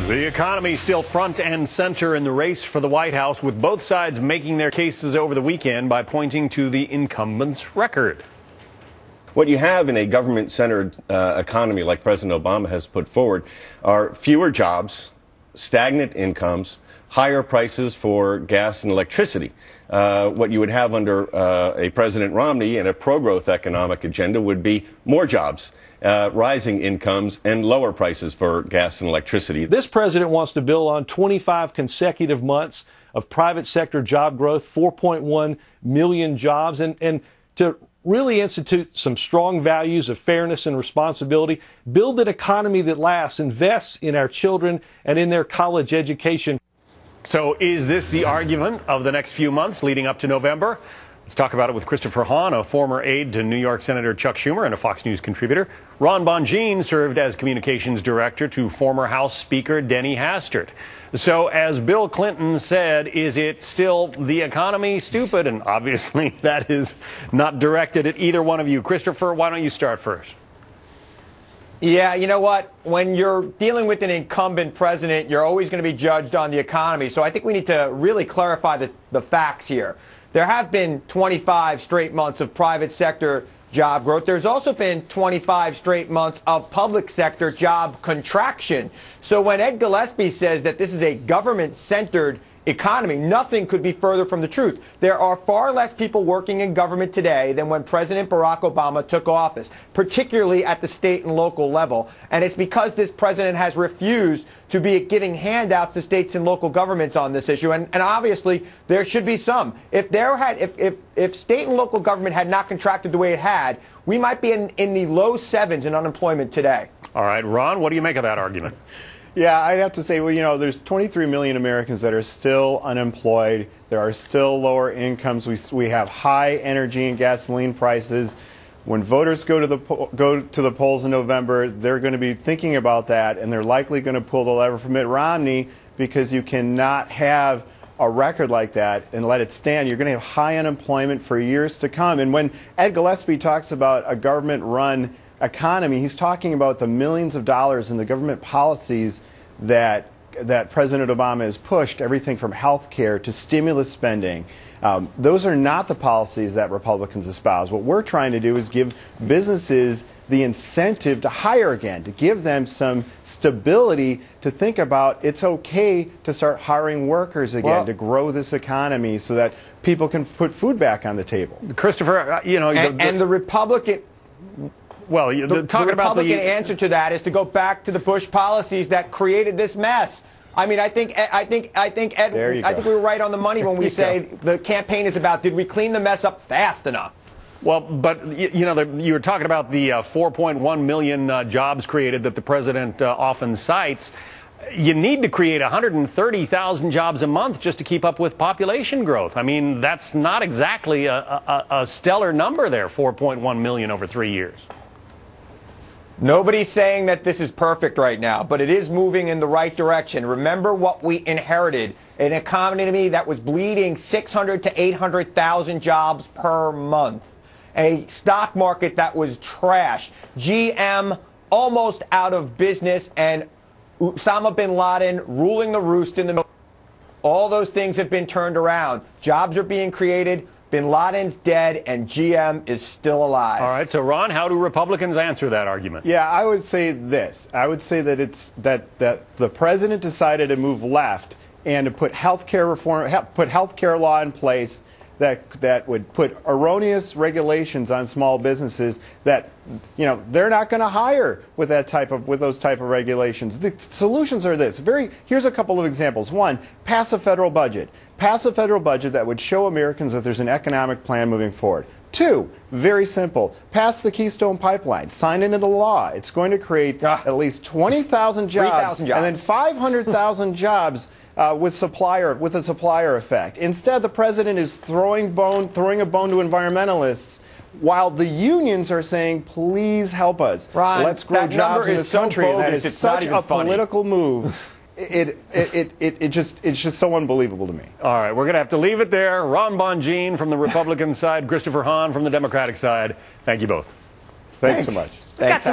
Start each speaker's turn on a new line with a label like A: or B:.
A: The economy still front and center in the race for the White House, with both sides making their cases over the weekend by pointing to the incumbent's record.
B: What you have in a government-centered economy like President Obama has put forward are fewer jobs, stagnant incomes, higher prices for gas and electricity. What you would have under a President Romney and a pro-growth economic agenda would be more jobs, rising incomes, and lower prices for gas and electricity.
C: This president wants to build on 25 consecutive months of private sector job growth, 4.1 million jobs, and to really institute some strong values of fairness and responsibility, build an economy that lasts, invests in our children and in their college education.
A: So is this the argument of the next few months leading up to November? Let's talk about it with Christopher Hahn, a former aide to New York Senator Chuck Schumer and a Fox News contributor. Ron Bonjean served as communications director to former House Speaker Denny Hastert. So as Bill Clinton said, is it still the economy, stupid? And obviously that is not directed at either one of you. Christopher, why don't you start first?
D: Yeah, you know what? When you're dealing with an incumbent president, you're always going to be judged on the economy. So I think we need to really clarify the facts here. There have been 25 straight months of private sector job growth. There's also been 25 straight months of public sector job contraction. So when Ed Gillespie says that this is a government-centered economy, nothing could be further from the truth. There are far less people working in government today than when President Barack Obama took office, particularly at the state and local level. And it's because this president has refused to be giving handouts to states and local governments on this issue. And obviously, there should be some. If state and local government had not contracted the way it had, we might be in the low sevens in unemployment today.
A: All right, Ron, what do you make of that argument?
E: Yeah, I'd have to say, well, you know, there's 23 million Americans that are still unemployed. There are still lower incomes. We have high energy and gasoline prices. When voters go to the polls in November, they're going to be thinking about that, and they're likely going to pull the lever for Mitt Romney, because you cannot have a record like that and let it stand. You're going to have high unemployment for years to come. And when Ed Gillespie talks about a government-run economy, he's talking about the millions of dollars in the government policies that President Obama has pushed, everything from health care to stimulus spending. Those are not the policies that Republicans espouse. What we're trying to do is give businesses the incentive to hire again, to give them some stability, to think about it's okay to start hiring workers again, to grow this economy so that people can put food back on the table.
A: Christopher, you know,
D: and the Republican...
A: Well, the
D: Republican answer to that is to go back to the Bush policies that created this mess. I mean, I think we were right on the money when we say the campaign is about, did we clean the mess up fast enough?
A: Well, but, you know, you were talking about the 4.1 million jobs created that the president often cites. You need to create 130,000 jobs a month just to keep up with population growth. I mean, that's not exactly a stellar number there, 4.1 million over 3 years.
D: Nobody's saying that this is perfect right now, but it is moving in the right direction. Remember what we inherited, an economy that was bleeding 600 to 800,000 jobs per month, a stock market that was trash, GM almost out of business, and Osama bin Laden ruling the roost in the middle. All those things have been turned around. Jobs are being created. Bin Laden's dead, and GM is still alive.
A: All right, so Ron, how do Republicans answer that argument?
E: Yeah, I would say this. I would say that it's that the president decided to move left and to put health care reform, put health care law in place that would put erroneous regulations on small businesses that, you know, they're not going to hire with those type of regulations. The solutions are this. Here's a couple of examples. One, pass a federal budget. Pass a federal budget that would show Americans that there's an economic plan moving forward. Two, very simple. Pass the Keystone Pipeline. Sign it into law. It's going to create at least 20,000 jobs, and then 500,000 jobs with a supplier effect. Instead, the president is throwing a bone to environmentalists, while the unions are saying, please help us.
D: Ron,
E: let's grow jobs in this country. And that is such a political move. It's just so unbelievable to me.
A: All right, we're going to have to leave it there. Ron Bonjean from the Republican side, Christopher Hahn from the Democratic side. Thank you both.
E: Thanks so much.
D: Thanks.